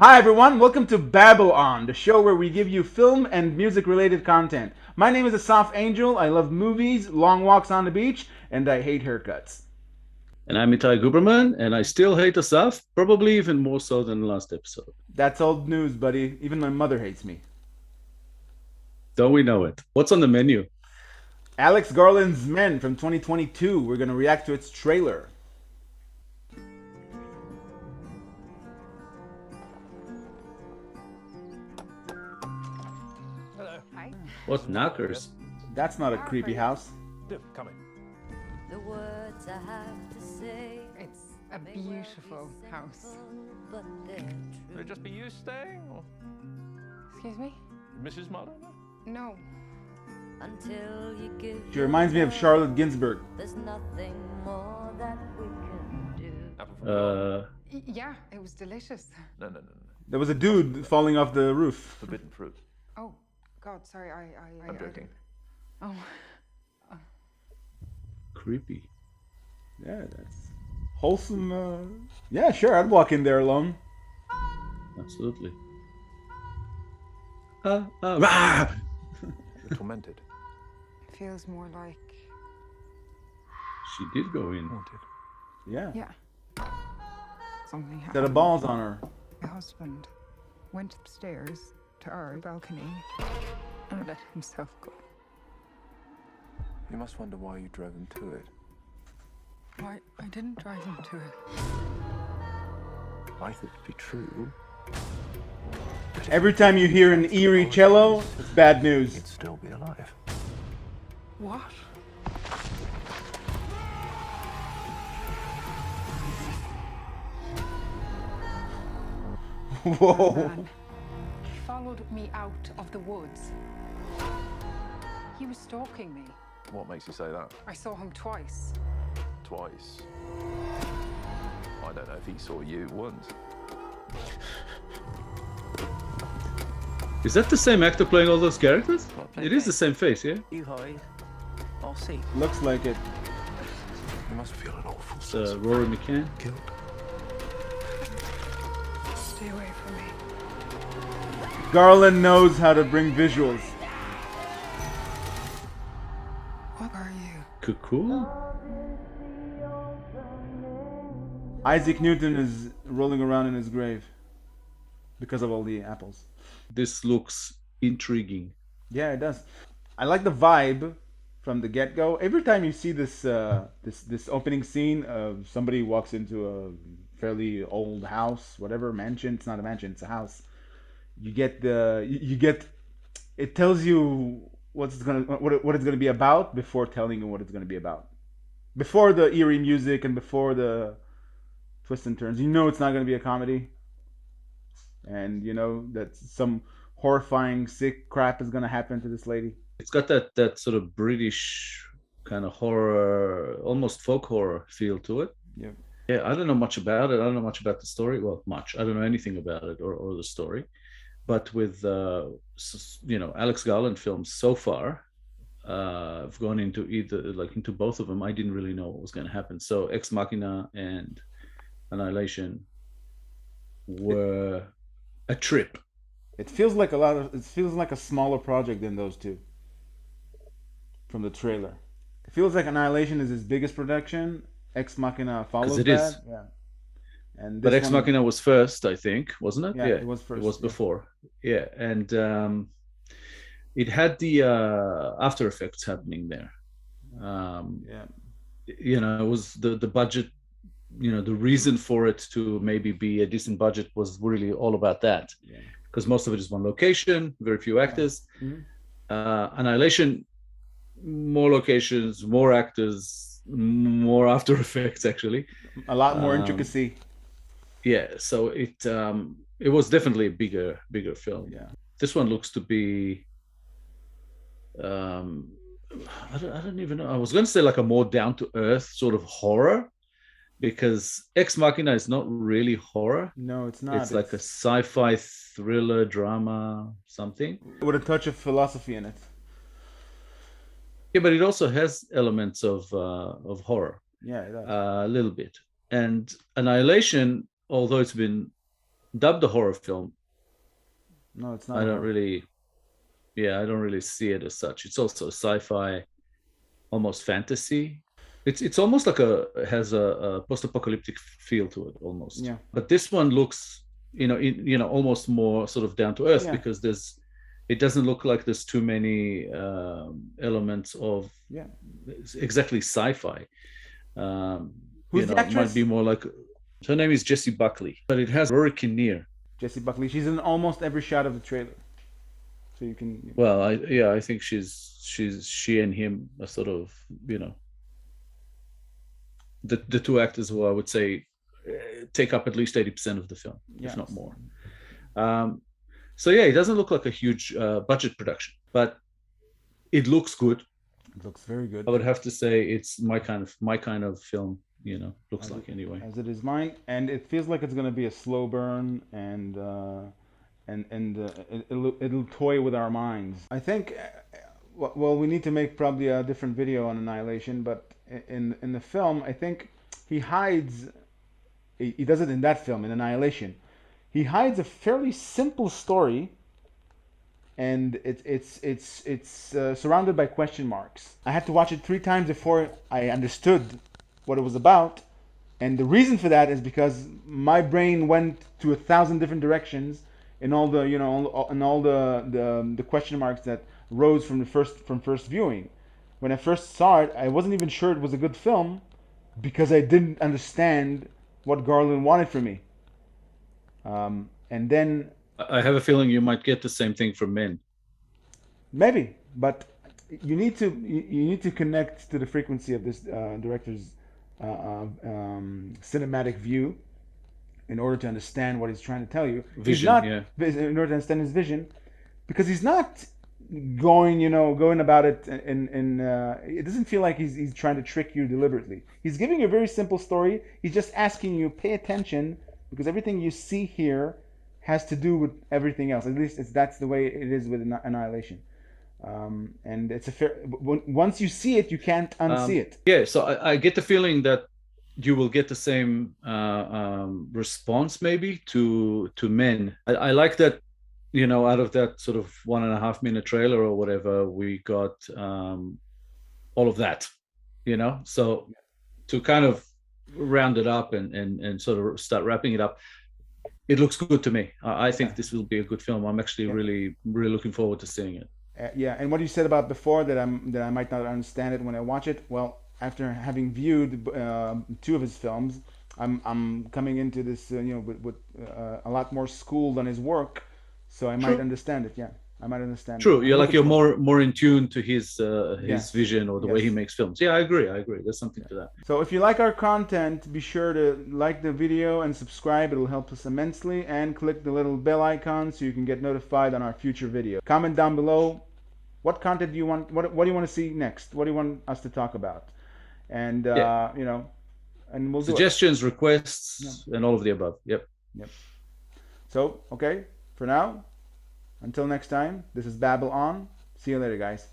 Hi everyone, welcome to BABBLE ON, the show where we give you film and music related content. My name is Asaf Angel, I love movies, long walks on the beach, and I hate haircuts. And I'm Itai Guberman, and I still hate Asaf, probably even more so than the last episode. That's old news, buddy. Even my mother hates me. Don't we know it? What's on the menu? Alex Garland's Men from 2022. We're gonna react to its trailer. Hello. Hi. What knockers? That's not a creepy house. Do come in. The words I have to say. It's a beautiful house. But they're Would true. it just be you staying, or Excuse me? Mrs. Marlowe? No. Until you give. She reminds me of Charlotte Ginsburg. There's nothing more that we can do. Apple from Yeah, it was delicious. No. There was a dude falling off the roof. Forbidden fruit. Oh, God, sorry. I'm joking. Oh, Creepy. Yeah, that's wholesome. Yeah, sure, I'd walk in there alone. Absolutely. Rah! You're tormented. it feels more like. She did go in. Haunted. Yeah. Yeah. Something Got happened. a balls on her. My husband went upstairs to our balcony and let himself go. You must wonder why you drove him to it. I didn't drive him to it. I thought it'd be true. Every time you hear an eerie cello, it's bad news. He'd still be alive. What? Whoa. Man followed me out of the woods. He was stalking me. What makes you say that? I saw him twice. Twice. I don't know if he saw you once. Is that the same actor playing all those characters? play It is the games. same face, yeah? You hide, I'll see. Looks like it. You must feel an awful It's sense of Rory McCann. guilt. Stay away from me. Garland knows how to bring visuals. What are you? Cuckoo? Isaac Newton is rolling around in his grave because of all the apples. This looks intriguing. Yeah, it does. I like the vibe from the get-go. Every time you see this this opening scene, somebody walks into a fairly old house, whatever mansion. It's not a mansion; it's a house. You get you get. It tells you what it's gonna be about before telling you what it's gonna be about. Before the eerie music and before the twists and turns, you know it's not gonna be a comedy, and you know that some horrifying sick crap is gonna happen to this lady. It's got that sort of British kind of horror, almost folk horror feel to it. Yep. Yeah, I don't know much about it. I don't know much about the story. Well, much. I don't know anything about it or the story. But with Alex Garland films so far, I've gone into into both of them. I didn't really know what was going to happen. So Ex Machina and Annihilation were a trip. It feels like it feels like a smaller project than those two from the trailer. It feels like Annihilation is his biggest production. Ex Machina follows it that. is. Yeah. And But this Ex one, Machina was first, I think, wasn't it? Yeah, it was first, It was yeah. before. Yeah, and it had the After Effects happening there. yeah. It was the budget. The reason for it to maybe be a decent budget was really all about that, Yeah. because most of it is one location, very few actors. Mhm. Annihilation, more locations, more actors, more After Effects actually. A lot more Um, intricacy. Yeah, so it was definitely a bigger film. Yeah. This one looks to be I don't even know. I was going to say like a more down to earth sort of horror, because Ex Machina is not really horror. No, it's not. It's like a sci-fi thriller drama something. with a touch of philosophy in it. Yeah, but it also has elements of horror, Yeah, it does. a little bit. And Annihilation, although it's been dubbed a horror film. No, it's not. I a don't horror. really, yeah, I don't really see it as such. It's also a sci-fi, almost fantasy. It's almost like has a post-apocalyptic feel to it almost. Yeah. But this one looks, almost more sort of down to earth Yeah. because it doesn't look like there's too many elements of Yeah. exactly sci-fi. Who's the It might actress? be more like, her name is Jessie Buckley, but it has Rory Kinnear. Jessie Buckley. She's in almost every shot of the trailer. So you can. Well, I think she and him are sort of, the two actors who I would say take up at least 80% of the film, Yes. if not more. So yeah, it doesn't look like a huge budget production, but it looks good. It looks very good. I would have to say it's my kind of film. Looks like anyway. As it is mine, and it feels like it's gonna be a slow burn, and it'll toy with our minds. I think. Well, we need to make probably a different video on Annihilation, but in the film, I think he hides. He does it in that film, in Annihilation. He hides a fairly simple story, and it's surrounded by question marks. I had to watch it 3 times before I understood what it was about, and the reason for that is because my brain went to 1,000 different directions in all the in all the question marks that rose from first viewing. When I first saw it, I wasn't even sure it was a good film because I didn't understand what Garland wanted from me. And then I have a feeling you might get the same thing from Men. maybe, but you need to connect to the frequency of this director's cinematic view in order to understand what he's trying to tell you. Vision, yeah. In order to understand his vision, because he's not going about it in it doesn't feel like he's trying to trick you deliberately. He's giving you a very simple story. He's just asking you pay attention because everything you see here has to do with everything else. At least that's the way it is with Annihilation. And it's a fair. Once you see it, you can't unsee it. Yeah, so I get the feeling that you will get the same response maybe to Men. I like that, out of that sort of 1.5-minute trailer or whatever, we got all of that, So to kind of round it up and sort of start wrapping it up, it looks good to me. I think this will be a good film. I'm actually really, really looking forward to seeing it. Yeah, and what you said about before that I might not understand it when I watch it. Well, after having viewed 2 of his films, I'm coming into this with a lot more schooled on his work, so I might understand it. Yeah, I might understand. True, it. you're more in tune to his vision or the way he Yes. makes films. Yeah, I agree. There's something to that. So if you like our content, be sure to like the video and subscribe. It'll help us immensely. And click the little bell icon so you can get notified on our future video. Comment down below. What content do you want? What do you want to see next? What do you want us to talk about? And and we'll Suggestions, requests, and all of the above. Yep. So okay, for now, until next time. This is Babble On. See you later, guys.